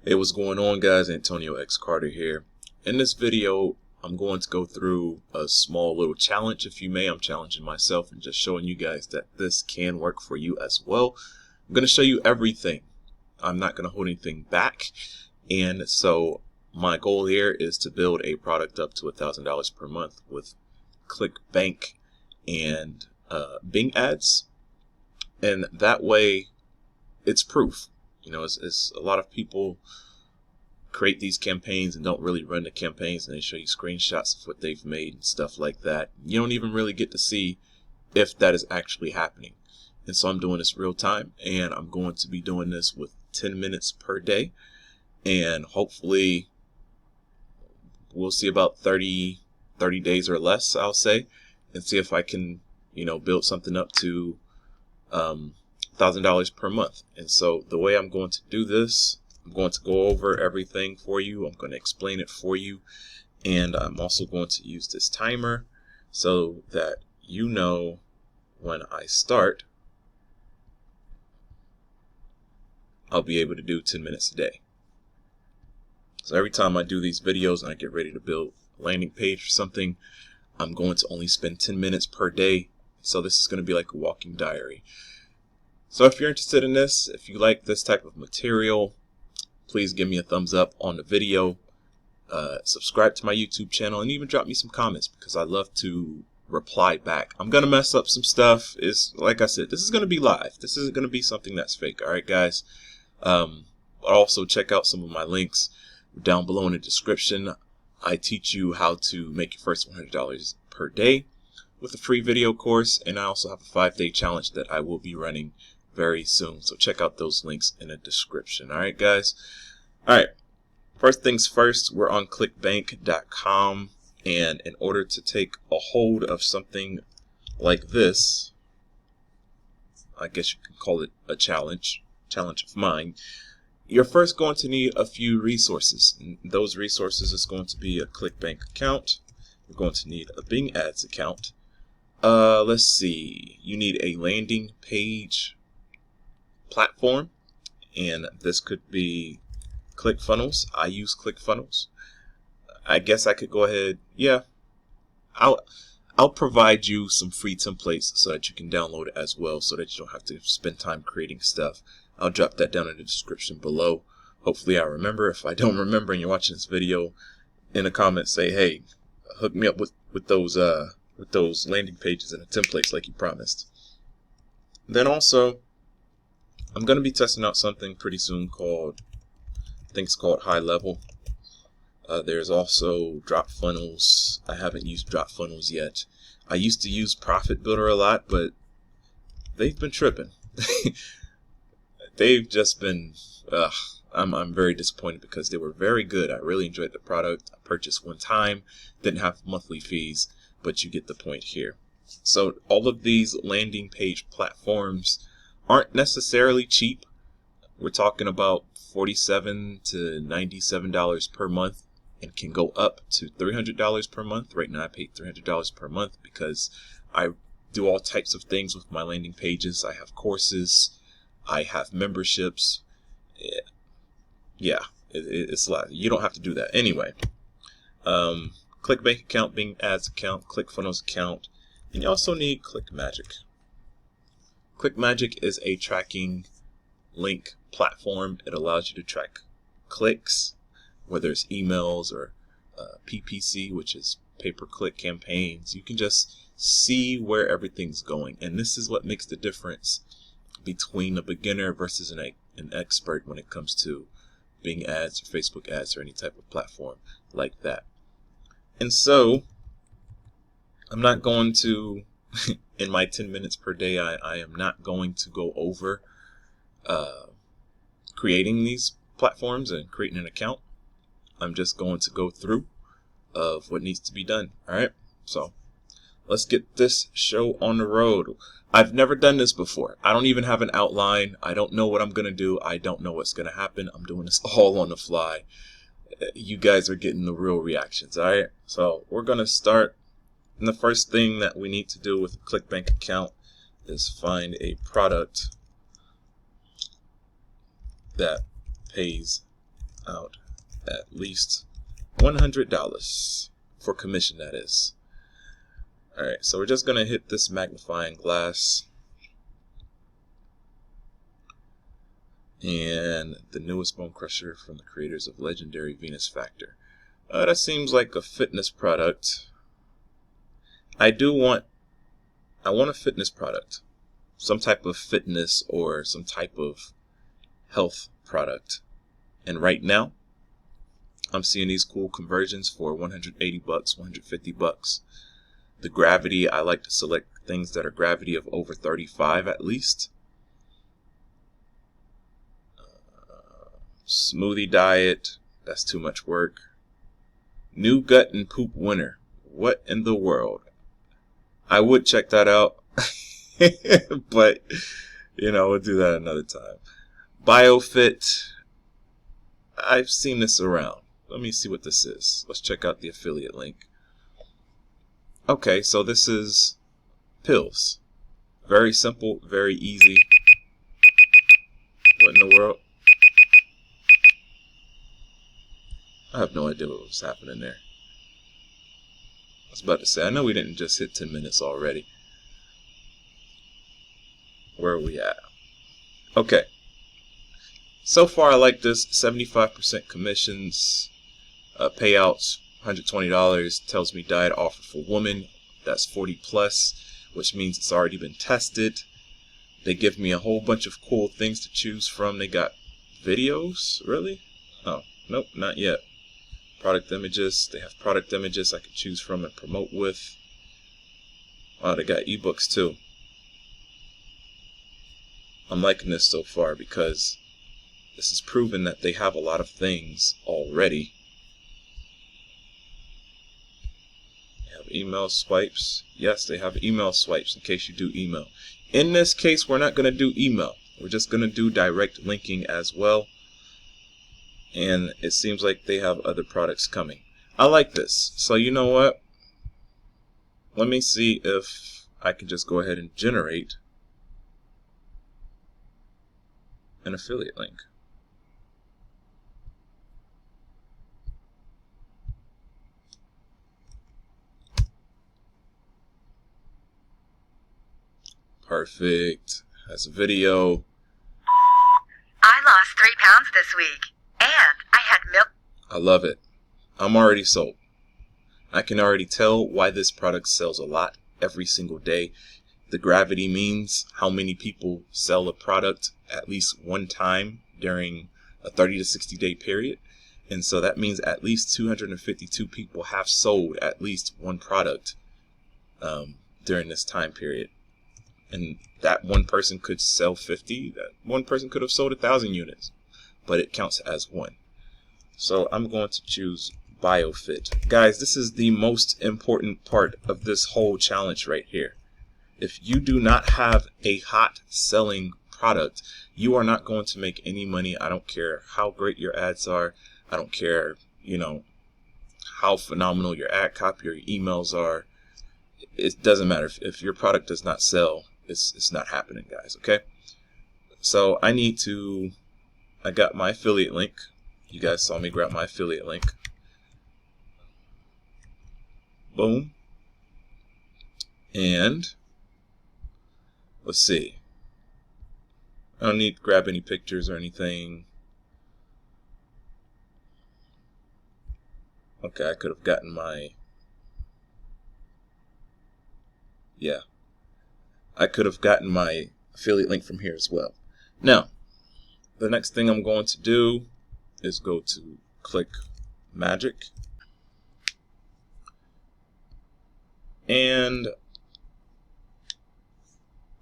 Hey, what's going on, guys? Antonio X Carter here. In this video, I'm going to go through a small little challenge, if you may. I'm challenging myself and just showing you guys that this can work for you as well. I'm going to show you everything. I'm not going to hold anything back. And so my goal here is to build a product up to $1,000 per month with Clickbank and Bing ads. And that way, it's proof. You know, it's a lot of people create these campaigns and don't really run the campaigns, and they show you screenshots of what they've made and stuff like that. You don't even really get to see if that is actually happening. And so I'm doing this real time, and I'm going to be doing this with 10 minutes per day, and hopefully we'll see about 30 days or less, I'll say, and see if I can, you know, build something up to $1,000 per month. And so the way I'm going to do this, I'm going to go over everything for you. I'm going to explain it for you. And I'm also going to use this timer so that you know when I start, I'll be able to do 10 minutes a day. So every time I do these videos and I get ready to build a landing page or something, I'm going to only spend 10 minutes per day. So this is going to be like a walking diary. So if you're interested in this, if you like this type of material, please give me a thumbs up on the video, subscribe to my YouTube channel, and even drop me some comments because I love to reply back. I'm going to mess up some stuff. Like I said, this is going to be live. This isn't going to be something that's fake. All right, guys. Also check out some of my links down below in the description. I teach you how to make your first $100 per day with a free video course, and I also have a 5-day challenge that I will be running very soon. So check out those links in the description. All right, guys. All right. First things first, we're on clickbank.com, and in order to take a hold of something like this, I guess you can call it a challenge of mine, you're first going to need a few resources. And those resources is going to be a Clickbank account. You're going to need a Bing Ads account. Let's see. You need a landing page platform, and this could be ClickFunnels. I use ClickFunnels. I guess I could go ahead. Yeah, I'll provide you some free templates so that you can download it as well, so that you don't have to spend time creating stuff. I'll drop that down in the description below. Hopefully I remember. If I don't remember and you're watching this video, in the comments say, hey, hook me up with those landing pages and the templates like you promised. Then also, I'm going to be testing out something pretty soon called, I think it's called High Level. There's also Drop Funnels. I haven't used Drop Funnels yet. I used to use Profit Builder a lot, but they've been tripping. They've just been, I'm very disappointed because they were very good. I really enjoyed the product. I purchased one time, didn't have monthly fees, but you get the point here. So all of these landing page platforms aren't necessarily cheap. We're talking about $47 to $97 per month, and can go up to $300 per month. Right now I pay $300 per month because I do all types of things with my landing pages. I have courses, I have memberships. Yeah, it's a lot. You don't have to do that anyway. Clickbank account, Bing Ads account, ClickFunnels account, and you also need Clickmagick. Clickmagick is a tracking link platform. It allows you to track clicks, whether it's emails or PPC, which is pay-per-click campaigns. You can just see where everything's going, and this is what makes the difference between a beginner versus an expert when it comes to Bing ads or Facebook ads or any type of platform like that. And so I'm not going to in my 10 minutes per day, I am not going to go over creating these platforms and creating an account. I'm just going to go through of what needs to be done. All right, so let's get this show on the road. I've never done this before. I don't even have an outline. I don't know what I'm going to do. I don't know what's going to happen. I'm doing this all on the fly. You guys are getting the real reactions. All right, so we're going to start. And the first thing that we need to do with a Clickbank account is find a product that pays out at least $100 for commission, that is. Alright, so we're just going to hit this magnifying glass. And the newest bone crusher from the creators of legendary Venus Factor. That seems like a fitness product. I want a fitness product. Some type of fitness or some type of health product. And right now, I'm seeing these cool conversions for $180, $150. The gravity, I like to select things that are gravity of over 35 at least. Smoothie diet, that's too much work. New gut and poop winner. What in the world? I would check that out, but we'll do that another time. BioFit, I've seen this around. Let me see what this is. Let's check out the affiliate link. Okay, so this is pills. Very simple, very easy. What in the world? I have no idea what was happening there. I was about to say, I know we didn't just hit 10 minutes already. Where are we at? Okay. So far, I like this. 75% commissions, payouts, $120. Tells me diet offer for women. That's 40 plus, which means it's already been tested. They give me a whole bunch of cool things to choose from. They got videos, really? Oh, nope, not yet. Product images. They have product images I can choose from and promote with. Wow, they got ebooks too. I'm liking this so far because this is proven that they have a lot of things already. They have email swipes. Yes, they have email swipes in case you do email. In this case, we're not going to do email. We're just going to do direct linking as well. And it seems like they have other products coming. I like this. So you know what? Let me see if I can just go ahead and generate an affiliate link. Perfect. That's a video. I lost 3 pounds this week, and I had milk. I love it. I'm already sold. I can already tell why this product sells a lot every single day. The gravity means how many people sell a product at least one time during a 30 to 60 day period. And so that means at least 252 people have sold at least one product during this time period. And that one person could sell 50. That one person could have sold 1,000 units, but it counts as one. So I'm going to choose BioFit. Guys, this is the most important part of this whole challenge right here. If you do not have a hot selling product, you are not going to make any money. I don't care how great your ads are. I don't care, how phenomenal your ad copy or your emails are. It doesn't matter. If your product does not sell, it's not happening, guys, okay? So I got my affiliate link. You guys saw me grab my affiliate link. Boom. And let's see. I don't need to grab any pictures or anything. Okay, I could have gotten my... Yeah. I could have gotten my affiliate link from here as well. Now, the next thing I'm going to do is go to Clickmagick. And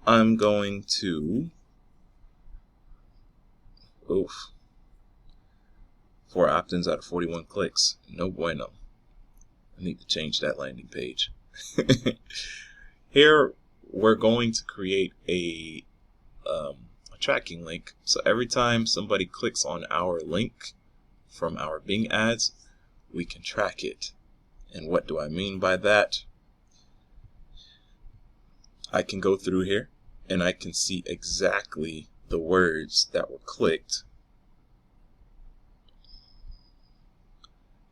I'm going to... Oof. 4 opt-ins out of 41 clicks. No bueno. I need to change that landing page. Here, we're going to create a tracking link. So every time somebody clicks on our link from our Bing ads, we can track it. And what do I mean by that? I can go through here and I can see exactly the words that were clicked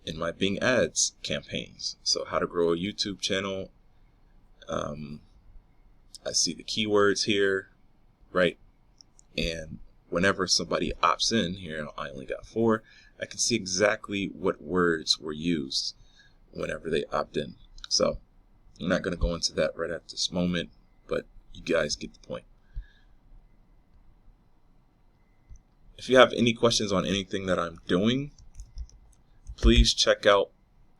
in my Bing Ads campaigns. So how to grow a YouTube channel. I see the keywords here, right? And whenever somebody opts in here, I only got 4, I can see exactly what words were used whenever they opt in. So I'm not going to go into that right at this moment, but you guys get the point. If you have any questions on anything that I'm doing, please check out,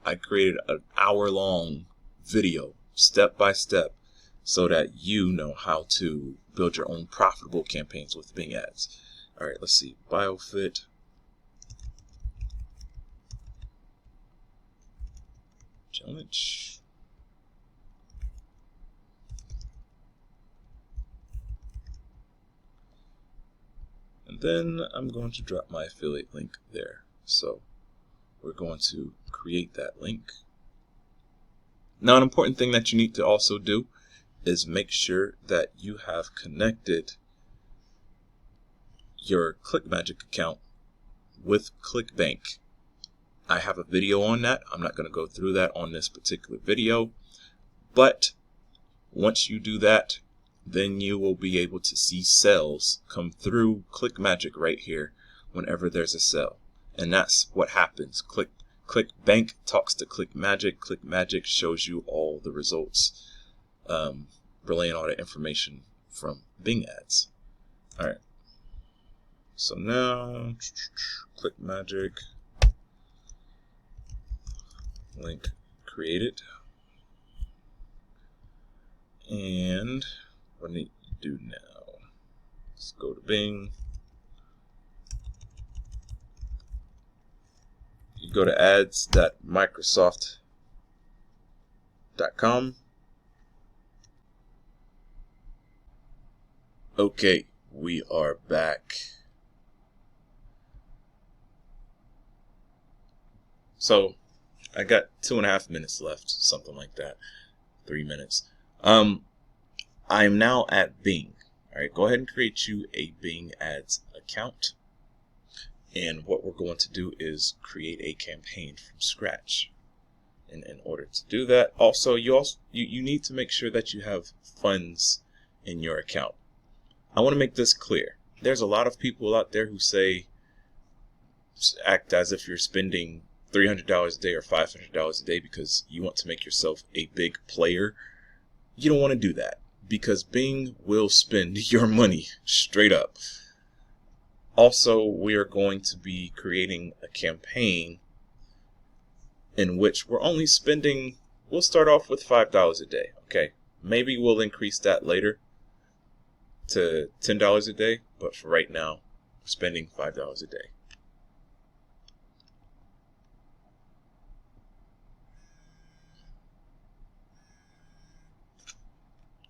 I created an hour-long video, step by step, so that you know how to build your own profitable campaigns with Bing Ads. All right, let's see, BioFit. Challenge. And then I'm going to drop my affiliate link there. So we're going to create that link. Now, an important thing that you need to also do is make sure that you have connected your Clickmagick account with Clickbank. I have a video on that. I'm not going to go through that on this particular video, but once you do that, then you will be able to see sales come through Clickmagick right here whenever there's a sale. And that's what happens. Clickbank talks to Clickmagick. Clickmagick shows you all the results, relaying all the information from Bing Ads. All right. So now, Clickmagick link created. And what do we need to do now? Let's go to Bing. You go to ads.microsoft.com. Okay, we are back. So I got 2.5 minutes left, something like that. 3 minutes. I'm now at Bing. All right, go ahead and create you a Bing Ads account. And what we're going to do is create a campaign from scratch. And in order to do that, you need to make sure that you have funds in your account. I want to make this clear. There's a lot of people out there who act as if you're spending $300 a day or $500 a day because you want to make yourself a big player. You don't want to do that because Bing will spend your money straight up. Also, we are going to be creating a campaign in which we'll start off with $5 a day. Okay, maybe we'll increase that later to $10 a day, but for right now, we're spending $5 a day.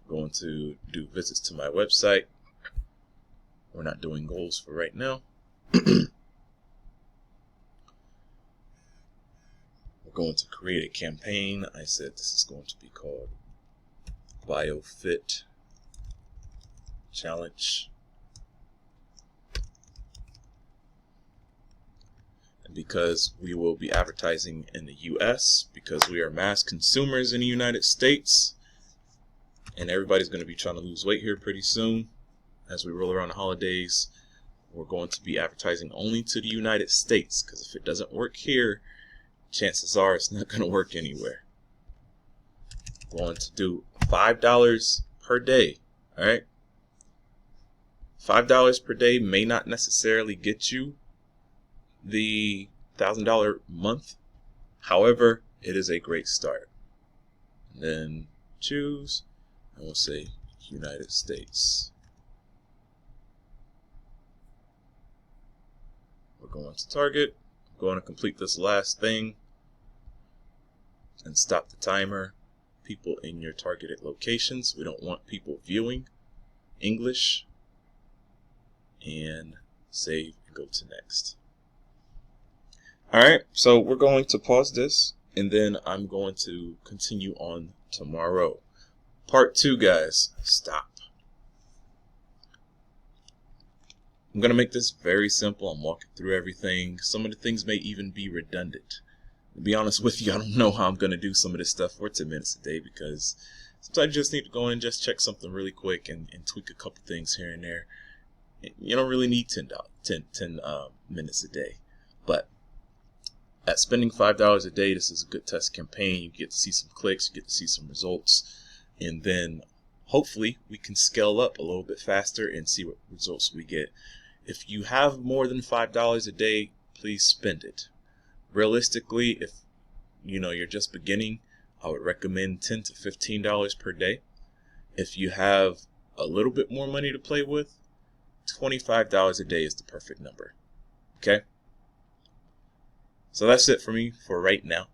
Going to do visits to my website. We're not doing goals for right now. We're going to create a campaign. I said this is going to be called BioFit Challenge. And because we will be advertising in the US, because we are mass consumers in the United States, and everybody's going to be trying to lose weight here pretty soon as we roll around the holidays, we're going to be advertising only to the United States, because if it doesn't work here, chances are it's not going to work anywhere. We're going to do $5 per day. All right, $5 per day may not necessarily get you the $1,000 month. However, it is a great start. And then choose, and we'll say United States. We're going to target. I'm going to complete this last thing and stop the timer. People in your targeted locations. We don't want people viewing. English. And save and go to next. Alright, so we're going to pause this and then I'm going to continue on tomorrow. Part 2, guys. Stop. I'm going to make this very simple. I'm walking through everything. Some of the things may even be redundant. To be honest with you, I don't know how I'm going to do some of this stuff for 10 minutes a day, because sometimes you just need to go in and just check something really quick and tweak a couple things here and there. You don't really need 10 minutes a day. But at spending $5 a day, this is a good test campaign. You get to see some clicks, you get to see some results, and then hopefully we can scale up a little bit faster and see what results we get. If you have more than $5 a day, please spend it. Realistically, if you're just beginning, I would recommend $10 to $15 per day. If you have a little bit more money to play with, $25 a day is the perfect number. Okay? So that's it for me for right now.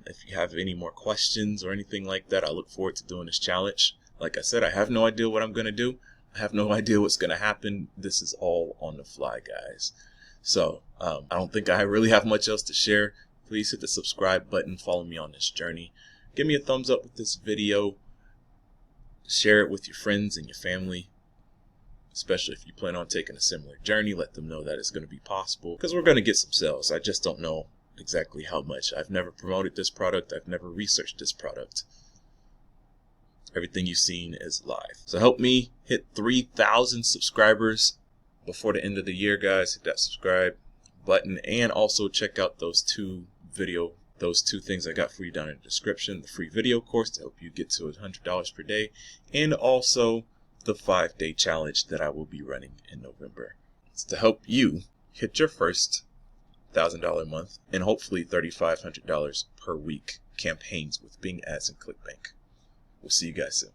If you have any more questions or anything like that, I look forward to doing this challenge. Like I said, I have no idea what I'm going to do. I have no idea what's going to happen. This is all on the fly, guys. So I don't think I really have much else to share. Please hit the subscribe button. Follow me on this journey. Give me a thumbs up with this video. Share it with your friends and your family, especially if you plan on taking a similar journey. Let them know that it's going to be possible, because we're going to get some sales. I just don't know exactly how much. I've never promoted this product. I've never researched this product. Everything you've seen is live. So help me hit 3,000 subscribers before the end of the year, guys. Hit that subscribe button, and also check out those two things I got for you down in the description. The free video course to help you get to $100 per day, and also the 5-day challenge that I will be running in November. It's to help you hit your first $1,000 month and hopefully $3,500 per week campaigns with Bing Ads and Clickbank. We'll see you guys soon.